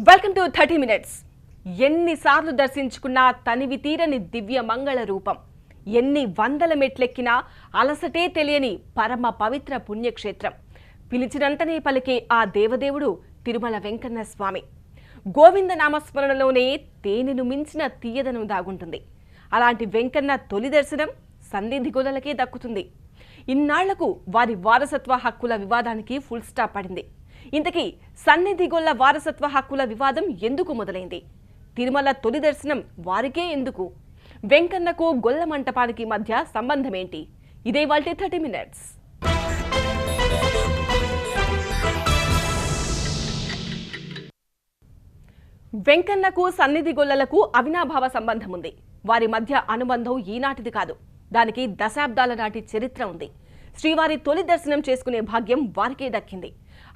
Welcome to 30 minutes. ఎన్నిసార్లు దర్శించుకున్నా తనివి తీరని దివ్య మంగళ రూపం, ఎన్ని వందల మెట్లెక్కినా అలసటే తెలియని పరమ పవిత్ర పుణ్యక్షేత్రం, పిలిచినంతనే పలికే ఆ దేవదేవుడు తిరుమల వెంకన్న స్వామి. గోవింద నామస్మరణలోనే తేనెను మించిన తీయదనం దాగుంటుంది. అలాంటి వెంకన్న తొలి దర్శనం సన్నిధి గొల్లలకే దక్కుతుంది. ఇన్నాళ్లకు వారి వారసత్వ హక్కుల వివాదానికి ఫుల్ స్టాప్ పడింది. ఇంతకీ సన్నిధి గొల్ల వారసత్వ హక్కుల వివాదం ఎందుకు మొదలైంది? తిరుమల తొలి దర్శనం వారికే ఎందుకు? వెంకన్నకు గొల్ల మంటపానికి మధ్య సంబంధం ఏంటి? ఇదే వాళ్ళ 30 మినిట్స్. వెంకన్నకు సన్నిధి గొల్లలకు అవినాభావ సంబంధం ఉంది. వారి మధ్య అనుబంధం ఈనాటిది కాదు, దానికి దశాబ్దాల నాటి చరిత్ర ఉంది. శ్రీవారి తొలి దర్శనం చేసుకునే భాగ్యం వారికే దక్కింది.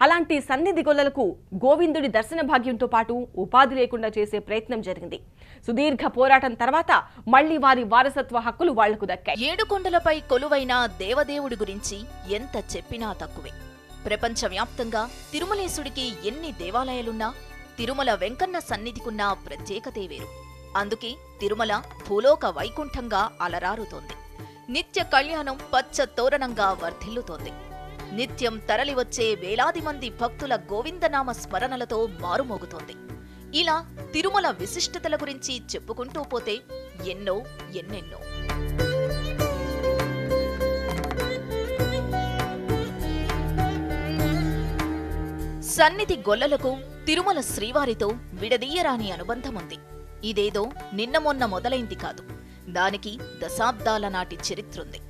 అలాంటి సన్నిధి గొల్లలకు గోవిందుడి దర్శన భాగ్యంతో పాటు ఉపాధి లేకుండా చేసే ప్రయత్నం జరిగింది. సుదీర్ఘ పోరాటం తర్వాత మళ్లీ వారి వారసత్వ హక్కులు వాళ్లకు దక్కాయి. ఏడుకొండలపై కొలువైన దేవదేవుడి గురించి ఎంత చెప్పినా తక్కువే. ప్రపంచవ్యాప్తంగా తిరుమలేశుడికి ఎన్ని దేవాలయాలున్నా తిరుమల వెంకన్న సన్నిధికున్న ప్రత్యేకతే వేరు. అందుకే తిరుమల భూలోక వైకుంఠంగా అలరారుతోంది. నిత్య కళ్యాణం పచ్చ తోరణంగా వర్ధిల్లుతోంది. నిత్యం తరలివచ్చే వేలాది మంది భక్తుల గోవిందనామ స్మరణలతో మారుమోగుతోంది. ఇలా తిరుమల విశిష్టతల గురించి చెప్పుకుంటూ పోతే ఎన్నెన్నో. సన్నిధి గొల్లలకు తిరుమల శ్రీవారితో విడదీయరాని అనుబంధముంది. ఇదేదో నిన్న మొన్న మొదలైంది కాదు, దానికి దశాబ్దాల నాటి చరిత్రుంది.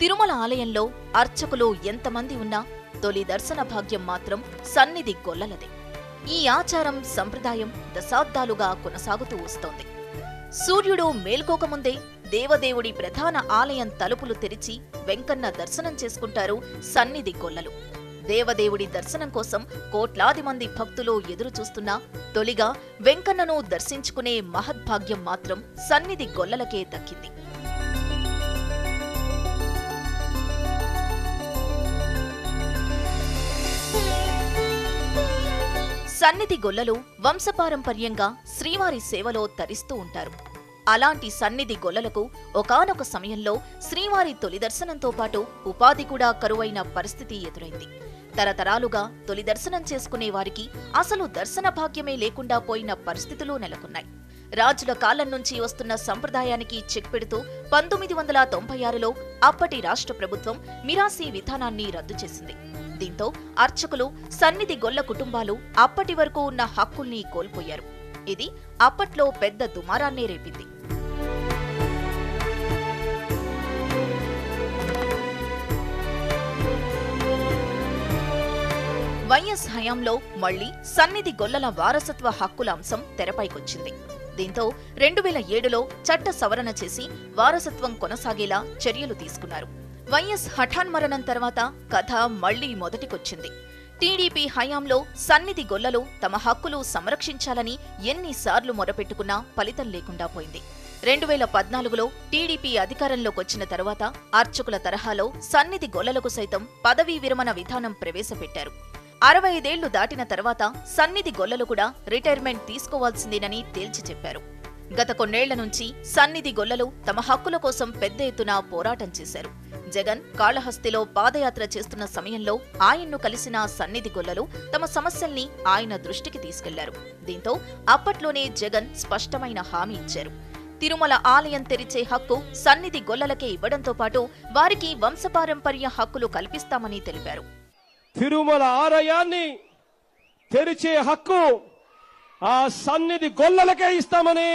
తిరుమల ఆలయంలో అర్చకులు ఎంతమంది ఉన్నా తొలి దర్శన భాగ్యం మాత్రం సన్నిధి గొల్లలదే. ఈ ఆచారం సంప్రదాయం దశాబ్దాలుగా కొనసాగుతూ వస్తోంది. సూర్యుడు మేల్కోకముందే దేవదేవుడి ప్రధాన ఆలయం తలుపులు తెరిచి వెంకన్న దర్శనం చేసుకుంటారు సన్నిధి గొల్లలు. దేవదేవుడి దర్శనం కోసం కోట్లాది మంది భక్తులు ఎదురు చూస్తున్నా తొలిగా వెంకన్నను దర్శించుకునే మహద్భాగ్యం మాత్రం సన్నిధి గొల్లలకే దక్కింది. సన్నిధి గొల్లలు వంశపారంపర్యంగా శ్రీవారి సేవలో తరిస్తూ ఉంటారు. అలాంటి సన్నిధి గొల్లలకు ఒకానొక సమయంలో శ్రీవారి తొలి దర్శనంతో పాటు ఉపాధి కూడా కరువైన పరిస్థితి ఎదురైంది. తరతరాలుగా తొలి దర్శనం చేసుకునే వారికి అసలు దర్శన భాగ్యమే లేకుండా పోయిన పరిస్థితులు నెలకొన్నాయి. రాజుల కాలం నుంచి వస్తున్న సంప్రదాయానికి చెక్ పెడుతూ 1996లో అప్పటి రాష్ట్ర ప్రభుత్వం మిరాసీ విధానాన్ని రద్దు చేసింది. దీంతో అర్చకులు సన్నిధి గొల్ల కుటుంబాలు అప్పటి వరకు ఉన్న హక్కుల్ని కోల్పోయారు. ఇది అప్పట్లో పెద్ద దుమారాన్నే రేపింది. వైఎస్ హయాంలో మళ్లీ సన్నిధి గొల్లల వారసత్వ హక్కుల అంశం తెరపైకొచ్చింది. దీంతో 2007లో చట్ట సవరణ చేసి వారసత్వం కొనసాగేలా చర్యలు తీసుకున్నారు. వైఎస్ హఠాన్మరణం తర్వాత కథ మళ్లీ మొదటికొచ్చింది. టీడీపీ హయాంలో సన్నిధి గొల్లలు తమ హక్కులు సంరక్షించాలని ఎన్నిసార్లు మొరపెట్టుకున్నా ఫలితం లేకుండా పోయింది. 2014లో టీడీపీ అధికారంలోకొచ్చిన తర్వాత అర్చకుల తరహాలో సన్నిధి గొల్లలకు సైతం పదవీ విరమణ విధానం ప్రవేశపెట్టారు. 65 ఏళ్లు దాటిన తర్వాత సన్నిధి గొల్లలు కూడా రిటైర్మెంట్ తీసుకోవాల్సిందేనని తేల్చి చెప్పారు. గత కొన్నేళ్ల నుంచి సన్నిధి గొల్లలు తమ హక్కుల కోసం పెద్ద ఎత్తున పోరాటం చేశారు. జగన్ కాళహస్తిలో పాదయాత్ర చేస్తున్న సమయంలో ఆయన్ను కలిసిన సన్నిధి గొల్లలు తమ సమస్యల్ని ఆయన దృష్టికి తీసుకెళ్లారు. దీంతో అప్పట్లోనే జగన్ స్పష్టమైన హామీ ఇచ్చారు. తిరుమల ఆలయం తెరిచే హక్కు సన్నిధి గొల్లలకే ఇవ్వడంతో పాటు వారికి వంశపారంపర్య హక్కులు కల్పిస్తామని తెలిపారు. తిరుమల ఆలయాన్ని తెరిచే హక్కు ఆ సన్నిధి గొల్లలకే ఇస్తామని,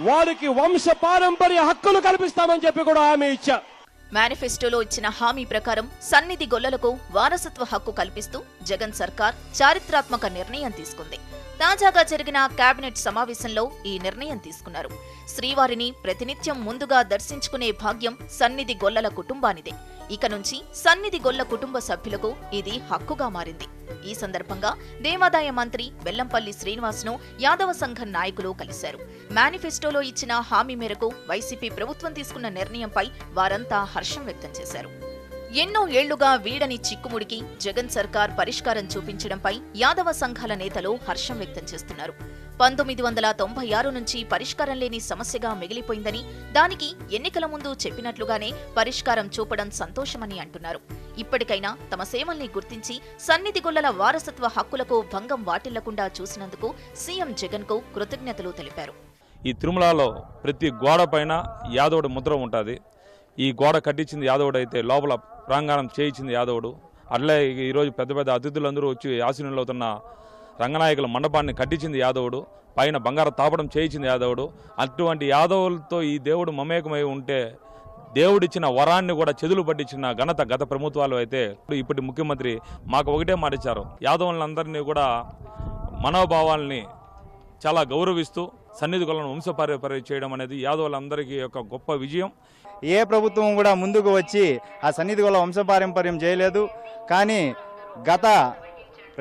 వారికి వంశ పారంపర్య హక్కులు కల్పిస్తామని చెప్పి కూడా హామీ ఇచ్చా. మేనిఫెస్టోలో ఇచ్చిన హామీ ప్రకారం సన్నిధి గొల్లలకు వారసత్వ హక్కు కల్పిస్తూ జగన్ సర్కార్ చారిత్రాత్మక నిర్ణయం తీసుకుంది. తాజాగా జరిగిన కేబినెట్ సమావేశంలో ఈ నిర్ణయం తీసుకున్నారు. శ్రీవారిని ప్రతినిత్యం ముందుగా దర్శించుకునే భాగ్యం సన్నిధి గొల్లల కుటుంబానిదే. ఇక నుంచి సన్నిధి గొల్ల కుటుంబ సభ్యులకు ఇది హక్కుగా మారింది. ఈ సందర్భంగా దేవాదాయ మంత్రి వెల్లంపల్లి శ్రీనివాస్ను యాదవ సంఘం నాయకులు కలిశారు. మేనిఫెస్టోలో ఇచ్చిన హామీ మేరకు వైసీపీ ప్రభుత్వం తీసుకున్న నిర్ణయంపై వారంతా హర్షం వ్యక్తం చేశారు. ఎన్నో ఏళ్లుగా వీడని చిక్కుముడికి జగన్ సర్కార్ పరిష్కారం చూపించడంపై యాదవ సంఘాల నేతలు హర్షం వ్యక్తం చేస్తున్నారు. 1996 నుంచి పరిష్కారం లేని సమస్యగా మిగిలిపోయిందని, దానికి ఎన్నికల ముందు చెప్పినట్లుగానే పరిష్కారం చూపడం సంతోషమని అంటున్నారు. ఇప్పటికైనా తమ సేవల్ని గుర్తించి సన్నిధి గొల్లల వారసత్వ హక్కులకు భంగం వాటిల్లకుండా చూసినందుకు సీఎం జగన్ కు కృతజ్ఞతలు తెలిపారు. ఈ తిరుమలలో ప్రతి గోడ పైన యాదవుడు ముద్ర ఉంటుంది. ఈ గోడ కట్టించింది యాదవుడు అయితే లోపల ప్రాంగణం చేయించింది యాదవుడు. అట్లే ఈరోజు పెద్ద పెద్ద అతిథులందరూ వచ్చి ఆశీనులు అవుతున్న రంగనాయకుల మండపాన్ని కట్టించింది యాదవుడు. పైన బంగారు తాపడం చేయించింది యాదవుడు. అటువంటి యాదవులతో ఈ దేవుడు మమేకమై ఉంటే దేవుడిచ్చిన వరాన్ని కూడా చెదులు పట్టించిన ఘనత గత ప్రభుత్వాలు అయితే ఇప్పటి ముఖ్యమంత్రి మాకు ఒకటే మాట ఇచ్చారు. యాదవులందరినీ కూడా మనోభావాల్ని చాలా గౌరవిస్తూ సన్నిధి గొల్లను వంశపారంపర్యం చేయడం అనేది యాదవులందరికీ యొక్క గొప్ప విజయం. ఏ ప్రభుత్వం కూడా ముందుకు వచ్చి ఆ సన్నిధి గొల్ల వంశపారంపర్యం చేయలేదు. కానీ గత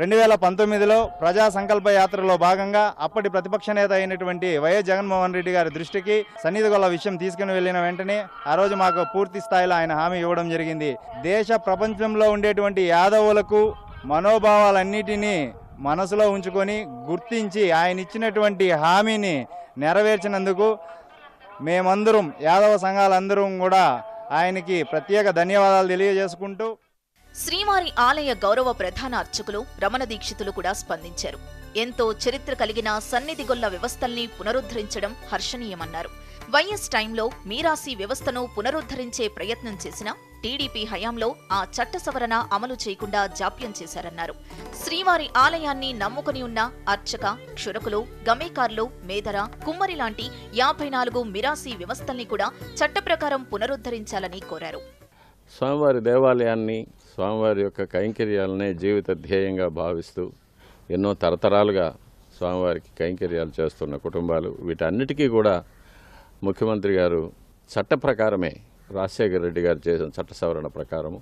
2019లో ప్రజా సంకల్ప యాత్రలో భాగంగా అప్పటి ప్రతిపక్ష నేత అయినటువంటి వైఎస్ జగన్మోహన్ రెడ్డి గారి దృష్టికి సన్నిధి గొల్ల విషయం తీసుకుని వెళ్ళిన వెంటనే ఆ రోజు మాకు పూర్తి స్థాయిలో ఆయన హామీ ఇవ్వడం జరిగింది. దేశ ప్రపంచంలో ఉండేటువంటి యాదవులకు మనోభావాలన్నిటినీ మనసులో ఉంచుకొని గుర్తించి ఆయన ఇచ్చినటువంటి హామీని నెరవేర్చినందుకు మేమందరం యాదవ సంఘాలందరం కూడా ఆయనకి ప్రత్యేక ధన్యవాదాలు తెలియజేసుకుంటూ శ్రీవారి ఆలయ గౌరవ ప్రధాన అర్చకులు రమణ దీక్షితులు కూడా స్పందించారు. ఎంతో చరిత్ర కలిగిన సన్నిధి గొల్ల వ్యవస్థల్ని పునరుద్ధరించడం హర్షణీయమన్నారు. వైఎస్ టైంలో మీరాసి వ్యవస్థను పునరుద్ధరించే ప్రయత్నం చేసినా టీడీపీ హయాంలో ఆ చట్ట సవరణ అమలు చేయకుండా జాప్యం చేశారన్నారు. శ్రీవారి ఆలయాన్ని నమ్ముకుని ఉన్న అర్చక, క్షురకులు, గమేకార్లు, మేదర, కుమ్మరి లాంటి 54 మిరాసి వ్యవస్థల్ని కూడా చట్ట ప్రకారం పునరుద్ధరించాలని కోరారు. స్వామివారి దేవాలయాన్ని, స్వామివారి యొక్క కైంకర్యాలనే జీవిత ధ్యేయంగా భావిస్తూ ఎన్నో తరతరాలుగా స్వామివారికి కైంకర్యాలు చేస్తున్న కుటుంబాలు, వీటన్నిటికీ కూడా ముఖ్యమంత్రి గారు చట్ట ప్రకారమే, రాజశేఖర రెడ్డి గారు చేసిన చట్ట సవరణ ప్రకారము,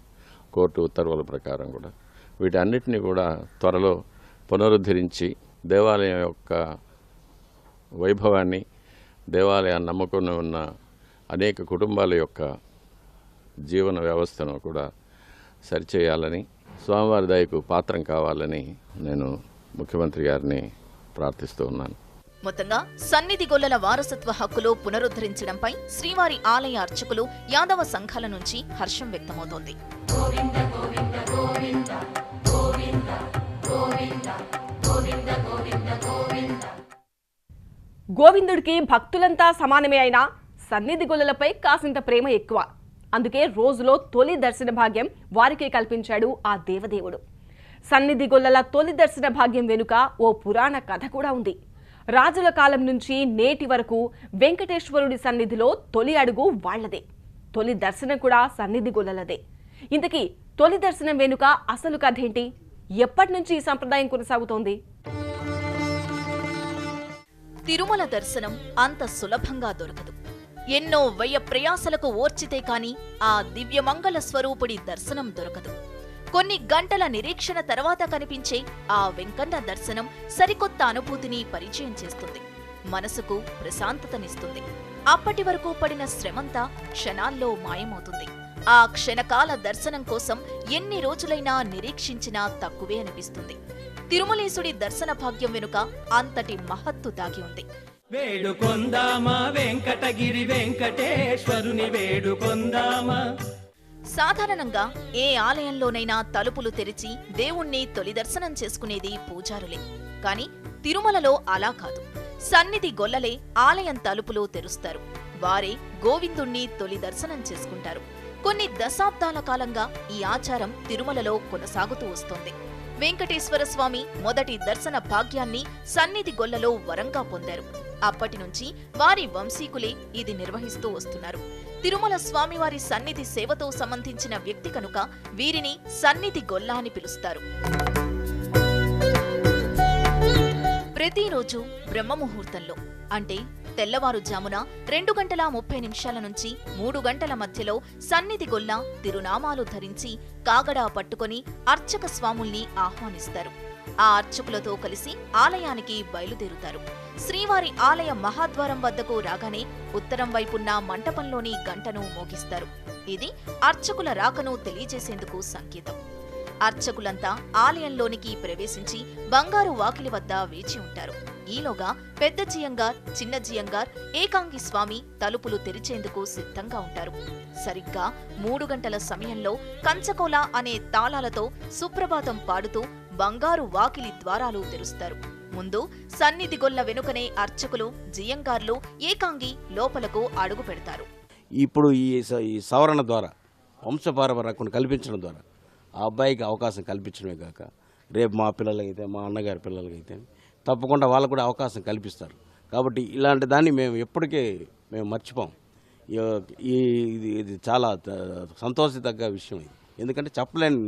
కోర్టు ఉత్తర్వుల ప్రకారం కూడా వీటన్నిటిని కూడా త్వరలో పునరుద్ధరించి దేవాలయం యొక్క వైభవాన్ని, దేవాలయాన్ని నమ్ముకుని ఉన్న అనేక కుటుంబాల యొక్క జీవన వ్యవస్థను కూడా సరిచేయాలని, స్వామివారి దయకు పాత్రం కావాలని నేను ముఖ్యమంత్రి గారిని ప్రార్థిస్తూ ఉన్నాను. మొత్తంగా సన్నిధి గొల్లల వారసత్వ హక్కులు పునరుద్ధరించడంపై శ్రీవారి ఆలయ అర్చకులు, యాదవ సంఘాల నుంచి హర్షం వ్యక్తమవుతోంది. గోవిందుడికి భక్తులంతా సమానమే అయినా సన్నిధి గొల్లలపై కాసింత ప్రేమ ఎక్కువ. అందుకే రోజులో తొలి దర్శన భాగ్యం వారికే కల్పించాడు ఆ దేవదేవుడు. సన్నిధి గొల్లల తొలి దర్శన భాగ్యం వెనుక ఓ పురాణ కథ కూడా ఉంది. రాజుల కాలం నుంచి నేటి వరకు వెంకటేశ్వరుడి సన్నిధిలో తొలి అడుగు వాళ్లదే, తొలి దర్శనం కూడా సన్నిధి గొల్లలదే. ఇంతకీ తొలి దర్శనం వెనుక అసలు కథ ఏంటి? ఎప్పటి నుంచి ఈ సంప్రదాయం కొనసాగుతోంది? తిరుమల దర్శనం అంత సులభంగా దొరకదు. ఎన్నో వ్యయ ప్రయాసలకు ఓర్చితే కాని ఆ దివ్యమంగళ స్వరూపుడి దర్శనం దొరకదు. కొన్ని గంటల నిరీక్షణ తర్వాత కనిపించే ఆ వెంకన్న దర్శనం సరికొత్త అనుభూతిని పరిచయం చేస్తుంది, మనసుకు ప్రశాంతతనిస్తుంది. అప్పటి వరకు పడిన శ్రమంతా క్షణాల్లో మాయమవుతుంది. ఆ క్షణకాల దర్శనం కోసం ఎన్ని రోజులైనా నిరీక్షించినా తక్కువే అనిపిస్తుంది. తిరుమలేశుడి దర్శన భాగ్యం వెనుక అంతటి మహత్తు దాగి ఉంది. వేడుకొందామా వెంకటగిరి వెంకటేశ్వరుని వేడుకొందామా. సాధారణంగా ఏ ఆలయంలోనైనా తలుపులు తెరిచి దేవుణ్ణి తొలి దర్శనం చేసుకునేది పూజారులే. కాని తిరుమలలో అలా కాదు. సన్నిధి గొల్లలే ఆలయం తలుపులు తెరుస్తారు. వారే గోవిందుణ్ణి తొలి దర్శనం చేసుకుంటారు. కొన్ని దశాబ్దాల కాలంగా ఈ ఆచారం తిరుమలలో కొనసాగుతూ వస్తోంది. వెంకటేశ్వర స్వామి మొదటి దర్శన భాగ్యాన్ని సన్నిధి గొల్లలో వరంగా పొందారు. అప్పటి నుంచి వారి వంశీకులే ఇది నిర్వహిస్తూ వస్తున్నారు. తిరుమల స్వామివారి సన్నిధి సేవతో సంబంధించిన వ్యక్తి కనుక వీరిని సన్నిధి గొల్ల అని పిలుస్తారు. ప్రతిరోజు బ్రహ్మముహూర్తంలో అంటే తెల్లవారుజామున 2:30 నుంచి 3 గంటల మధ్యలో సన్నిధి గొల్ల తిరునామాలు ధరించి కాగడా పట్టుకొని అర్చక స్వాముల్ని ఆహ్వానిస్తారు. ఆ అర్చకులతో కలిసి ఆలయానికి బయలుదేరుతారు. శ్రీవారి ఆలయ మహాద్వారం వద్దకు రాగానే ఉత్తరం వైపున్న మంటపంలోని గంటను మోగిస్తారు. ఇది అర్చకుల రాకను తెలియజేసేందుకు సంకేతం. అర్చకులంతా ఆలయంలోనికి ప్రవేశించి బంగారు వాకిలి వద్ద వేచి ఉంటారు. ఈలోగా పెద్ద జియంగార్, చిన్న జియంగార్, ఏకాంగి స్వామి తలుపులు తెరిచేందుకు సిద్ధంగా ఉంటారు. సరిగ్గా 3 గంటల సమయంలో కంచకోల అనే తాళాలతో సుప్రభాతం పాడుతూ బంగారు వాకిలి ద్వారాలు తెరుస్తారు. ముందు సన్నిధి గొల్ల వెనుకనే అర్చకులు, జియంగార్లు, ఏకాంగి లోపలకు అడుగు పెడతారు. ఇప్పుడు ఈ సవరణ ద్వారా వంశపారంపర్య హక్కును కల్పించడం ద్వారా ఆ అబ్బాయికి అవకాశం కల్పించడమే కాక రేపు మా పిల్లలకైతే, మా అన్నగారి పిల్లలకైతే తప్పకుండా వాళ్ళకు కూడా అవకాశం కల్పిస్తారు. కాబట్టి ఇలాంటి దాన్ని మేము ఎప్పటికీ మర్చిపోం. ఇది చాలా సంతోషితగ్గ విషయం. ఇది ఎందుకంటే చెప్పలేని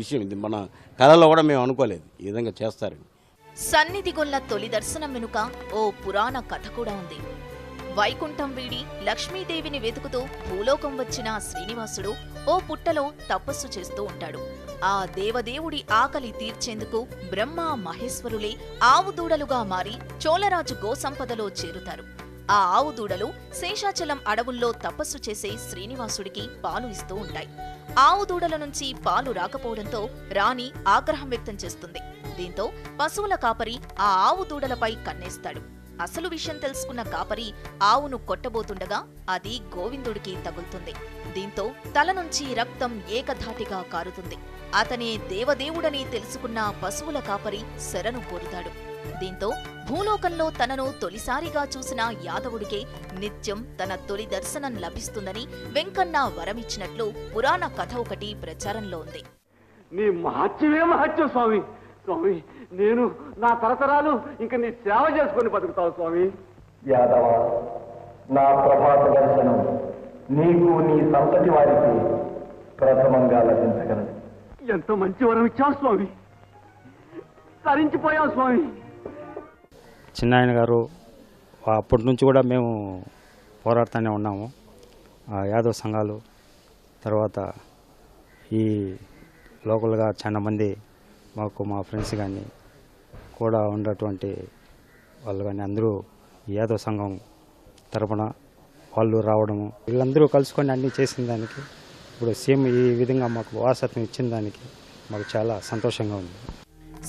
విషయం. ఇది మన కళలో కూడా మేము అనుకోలేదు ఈ విధంగా చేస్తారని. సన్నిధి గొల్ల తొలి దర్శనం వెనుక ఓ పురాణ కథ కూడా ఉంది. వైకుంఠం వీడి లక్ష్మీదేవిని వెతుకుతూ భూలోకం వచ్చిన శ్రీనివాసుడు ఓ పుట్టలో తపస్సు చేస్తూ ఉంటాడు. ఆ దేవదేవుడి ఆకలి తీర్చేందుకు బ్రహ్మ, మహేశ్వరులే ఆవు దూడలుగా మారి చోళరాజు గోసంపదలో చేరుతారు. ఆ ఆవు దూడలు శేషాచలం అడవుల్లో తపస్సు చేసే శ్రీనివాసుడికి పాలు ఇస్తూ ఉంటాయి. ఆవు దూడల నుంచి పాలు రాకపోవడంతో రాణి ఆగ్రహం వ్యక్తం చేస్తుంది. దీంతో పశువుల కాపరి ఆ ఆవు దూడలపై కన్నేస్తాడు. అసలు విషయం తెలుసుకున్న కాపరి ఆవును కొట్టబోతుండగా అది గోవిందుడికి తగులుతుంది. దీంతో తల నుంచి రక్తం ఏకధాటిగా కారుతుంది. అతనే దేవదేవుడని తెలుసుకున్న పశువుల కాపరి శరణు కోరుతాడు. దీంతో భూలోకంలో తనను తొలిసారిగా చూసిన యాదవుడికే నిత్యం తన తొలి దర్శనం లభిస్తుందని వెంకన్న వరమిచ్చినట్లు పురాణ కథ ఒకటి ప్రచారంలో ఉంది. నీ మహత్యమే మహత్యం స్వామి. స్వామి, నేను నా తరతరాలు ఇంక నీ సేవ చేసుకుని బతుకుతావు స్వామి. యాదవ, నా ప్రభాత దర్శనం నీకు నీ సంతతి వారికి ప్రథమంగా లభించగలదు. ఎంత మంచి వరం ఇచ్చావు స్వామి. తరించిపోయావు స్వామి. చిన్నాయన గారు అప్పటి నుంచి కూడా మేము పోరాడుతూనే ఉన్నాము. యాదవ్ సంఘాలు, తర్వాత ఈ లోకల్గా చాలా మంది మాకు, మా ఫ్రెండ్స్ కానీ కూడా ఉన్నటువంటి వాళ్ళు కానీ అందరూ యాదవ్ సంఘం తరపున వాళ్ళు రావడము, వీళ్ళందరూ కలుసుకొని అన్నీ చేసిన దానికి, ఇప్పుడు సీఎం ఈ విధంగా మాకు వారసత్వం ఇచ్చిన దానికి మాకు చాలా సంతోషంగా ఉంది.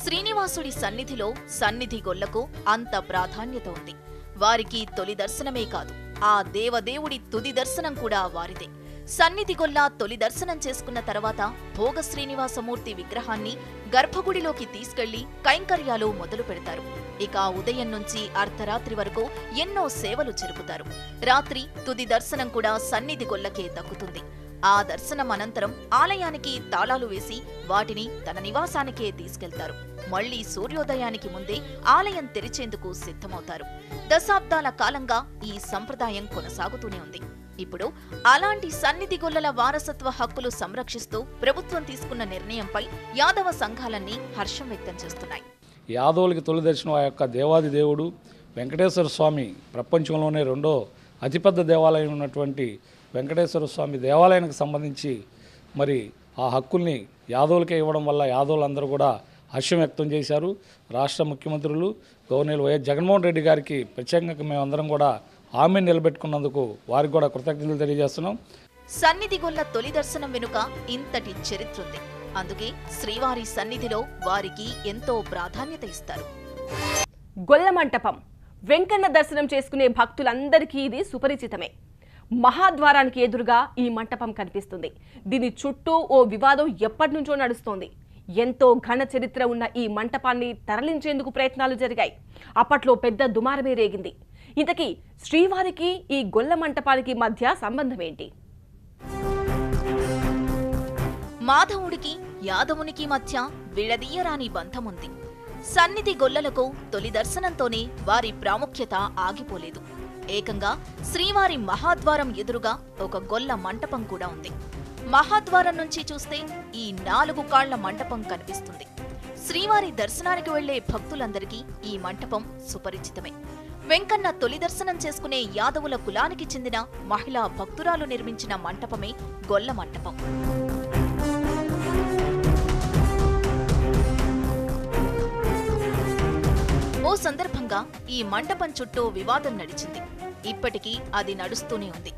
శ్రీనివాసుడి సన్నిధిలో సన్నిధి గొల్లకు అంత ప్రాధాన్యత ఉంది. వారికి తొలి దర్శనమే కాదు, ఆ దేవదేవుడి తుది దర్శనం కూడా వారిదే. సన్నిధి గొల్ల తొలి దర్శనం చేసుకున్న తర్వాత భోగ శ్రీనివాసమూర్తి విగ్రహాన్ని గర్భగుడిలోకి తీసుకెళ్లి కైంకర్యాలు మొదలు పెడతారు. ఇక ఉదయం నుంచి అర్ధరాత్రి వరకు ఎన్నో సేవలు జరుపుతారు. రాత్రి తుది దర్శనం కూడా సన్నిధి గొల్లకే దక్కుతుంది. ఆ దర్శనం అనంతరం ఆలయానికి తాళాలు వేసి వాటిని తన నివాసానికే తీసుకెళ్తారు. మళ్లీ సూర్యోదయానికి ముందే ఆలయం తెరిచేందుకు సిద్ధమవుతారు. దశాబ్దాల కాలంగా ఈ సంప్రదాయం కొనసాగుతూనే ఉంది. ఇప్పుడు అలాంటి సన్నిధి గొల్లల వారసత్వ హక్కులు సంరక్షిస్తూ ప్రభుత్వం తీసుకున్న నిర్ణయంపై యాదవ సంఘాలన్నీ హర్షం వ్యక్తం చేస్తున్నాయి. యాదవులకి తొలి దర్శనం ఆ యొక్క దేవాది దేవుడు వెంకటేశ్వర స్వామి, ప్రపంచంలోనే రెండో అతిపెద్ద దేవాలయం ఉన్నటువంటి వెంకటేశ్వర స్వామి దేవాలయానికి సంబంధించి మరి ఆ హక్కుల్ని యాదవులకే ఇవ్వడం వల్ల యాదవులందరూ కూడా హర్షం వ్యక్తం చేశారు. రాష్ట్ర ముఖ్యమంత్రులు గవర్నర్ వైఎస్ జగన్మోహన్ రెడ్డి గారికి ప్రత్యేకంగా మేమందరం కూడా హామీ నిలబెట్టుకున్నందుకు వారికి కూడా కృతజ్ఞతలు తెలియజేస్తున్నాం. సన్నిధి గొల్ల తొలి దర్శనం వెనుక ఇంతటి చరిత్ర ఉంది. అందుకే శ్రీవారి సన్నిధిలో వారికి ఎంతో ప్రాధాన్యత ఇస్తారు. గొల్ల మంటపం వెంకన్న దర్శనం చేసుకునే భక్తులందరికీ ఇది సుపరిచితమే. మహాద్వారానికి ఎదురుగా ఈ మంటపం కనిపిస్తుంది. దీని చుట్టూ ఓ వివాదం ఎప్పటి నుంచో నడుస్తోంది. ఎంతో ఘన చరిత్ర ఉన్న ఈ మంటపాన్ని తరలించేందుకు ప్రయత్నాలు జరిగాయి. అప్పట్లో పెద్ద దుమారమే రేగింది. ఇంతకీ శ్రీవారికి ఈ గొల్ల మంటపానికి మధ్య సంబంధం ఏంటి? మాధవుడికి యాదవునికి మధ్య విడదీయరాని బంధముంది. సన్నిధి గొల్లలకు తొలి దర్శనంతోనే వారి ప్రాముఖ్యత ఆగిపోలేదు. ఏకంగా శ్రీవారి మహాద్వారం ఎదురుగా ఒక గొల్ల మంటపం కూడా ఉంది. మహాద్వారం నుంచి చూస్తే ఈ 4 కాళ్ల మంటపం కనిపిస్తుంది. శ్రీవారి దర్శనానికి వెళ్లే భక్తులందరికీ ఈ మంటపం సుపరిచితమే. వెంకన్న తొలి దర్శనం చేసుకునే యాదవుల కులానికి చెందిన మహిళా భక్తురాలు నిర్మించిన మంటపమే గొల్ల మంటపం. ఓ సందర్భంగా ఈ మంటపం చుట్టూ వివాదం నడిచింది. ఇప్పటికీ అది నడుస్తూనే ఉంది.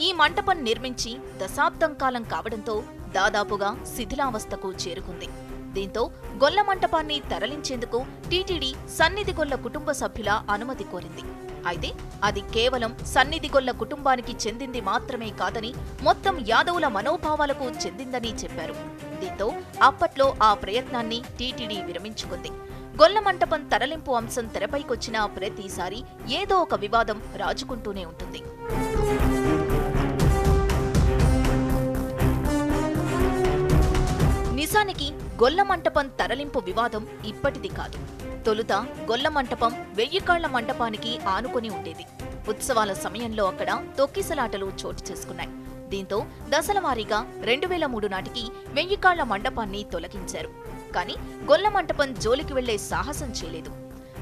ఈ మంటపం నిర్మించి దశాబ్దం కాలం కావడంతో దాదాపుగా శిథిలావస్థకు చేరుకుంది. దీంతో గొల్ల మంటపాన్ని తరలించేందుకు టీటీడీ సన్నిధిగొల్ల కుటుంబ సభ్యుల అనుమతి కోరింది. అయితే అది కేవలం సన్నిధిగొల్ల కుటుంబానికి చెందింది మాత్రమే కాదని మొత్తం యాదవుల మనోభావాలకు చెందిందని చెప్పారు. దీంతో అప్పట్లో ఆ ప్రయత్నాన్ని టీటీడీ విరమించుకుంది. గొల్ల మంటపం తరలింపు అంశం తెరపైకొచ్చిన ప్రతిసారి ఏదో ఒక వివాదం రాజుకుంటూనే ఉంటుంది. నిజానికి గొల్ల మంటపం తరలింపు వివాదం ఇప్పటిది కాదు. తొలుత గొల్ల మంటపం 1000 కాళ్ల మంటపానికి ఆనుకొని ఉండేది. ఉత్సవాల సమయంలో అక్కడ తొక్కిసలాటలు చోటు చేసుకున్నాయి. దీంతో దశలవారీగా 2003 నాటికి 1000 కాళ్ల మండపాన్ని తొలగించారు. కానీ గొల్ల మంటపం జోలికి వెళ్లే సాహసం చేయలేదు.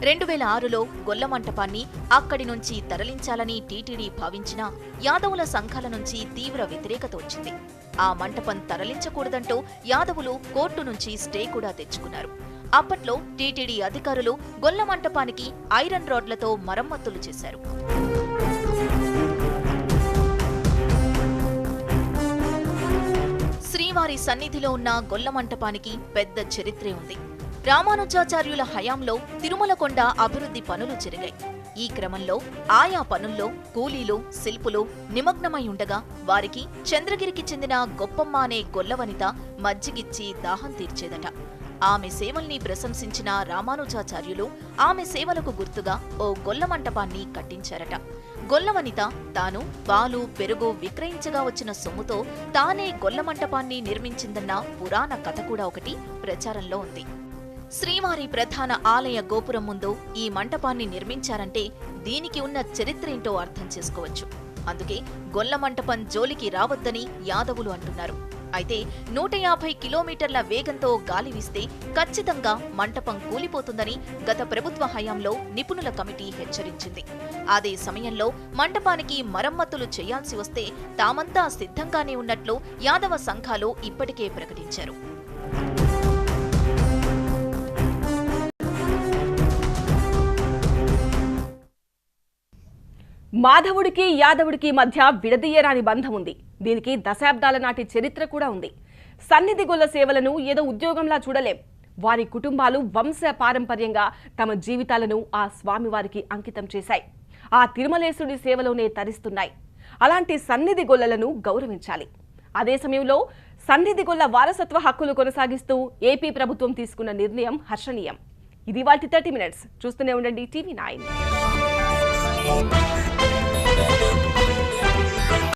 2006లో గొల్ల మంటపాన్ని అక్కడి నుంచి తరలించాలని టీటీడీ భావించినా యాదవుల సంఘాల నుంచి తీవ్ర వ్యతిరేకత వచ్చింది. ఆ మంటపం తరలించకూడదంటూ యాదవులు కోర్టు నుంచి స్టే కూడా తెచ్చుకున్నారు. అప్పట్లో టీటీడీ అధికారులు గొల్ల మంటపానికి ఐరన్ రాడ్లతో మరమ్మతులు చేశారు. శ్రీవారి సన్నిధిలో ఉన్న గొల్ల మంటపానికి పెద్ద చరిత్రే ఉంది. రామానుజాచార్యుల హయాంలో తిరుమలకొండ అభివృద్ధి పనులు జరిగాయి. ఈ క్రమంలో ఆయా పనుల్లో కూలీలు, శిల్పులు నిమగ్నమై ఉండగా వారికి చంద్రగిరికి చెందిన గొప్పమ్మ అనే గొల్లవనిత మజ్జిగిచ్చి దాహం తీర్చేదట. ఆమె సేవల్ని ప్రశంసించిన రామానుజాచార్యులు ఆమె సేవలకు గుర్తుగా ఓ గొల్ల మంటపాన్ని కట్టించారట. గొల్లవనిత తాను పాలు, పెరుగు విక్రయించగా వచ్చిన సొమ్ముతో తానే గొల్ల మంటపాన్ని నిర్మించిందన్న పురాణ కథ కూడా ఒకటి ప్రచారంలో ఉంది. శ్రీవారి ప్రధాన ఆలయ గోపురం ముందు ఈ మంటపాన్ని నిర్మించారంటే దీనికి ఉన్న చరిత్రేంటో అర్థం చేసుకోవచ్చు. అందుకే గొల్ల మంటపం జోలికి రావద్దని యాదవులు అంటున్నారు. అయితే 150 కిలోమీటర్ల వేగంతో గాలి వీస్తే ఖచ్చితంగా మంటపం కూలిపోతుందని గత ప్రభుత్వ హయాంలో నిపుణుల కమిటీ హెచ్చరించింది. అదే సమయంలో మంటపానికి మరమ్మతులు చేయాల్సి వస్తే తామంతా సిద్ధంగానే ఉన్నట్లు యాదవ సంఘాలు ఇప్పటికే ప్రకటించారు. మాధవుడికి యాదవుడికి మధ్య విడదీయరాని బంధం ఉంది. దీనికి దశాబ్దాల నాటి చరిత్ర కూడా ఉంది. సన్నిధి గొల్ల సేవలను ఏదో ఉద్యోగంలా చూడలేం. వారి కుటుంబాలు వంశ పారంపర్యంగా తమ జీవితాలను ఆ స్వామివారికి అంకితం చేశాయి. ఆ తిరుమలేశుడి సేవలోనే తరిస్తున్నాయి. అలాంటి సన్నిధి గొల్లలను గౌరవించాలి. అదే సమయంలో సన్నిధి గొల్ల వారసత్వ హక్కులు కొనసాగిస్తూ ఏపీ ప్రభుత్వం తీసుకున్న నిర్ణయం హర్షణీయం. ఇది వాటి 30 మినిట్స్. చూస్తూనే ఉండండి TV9.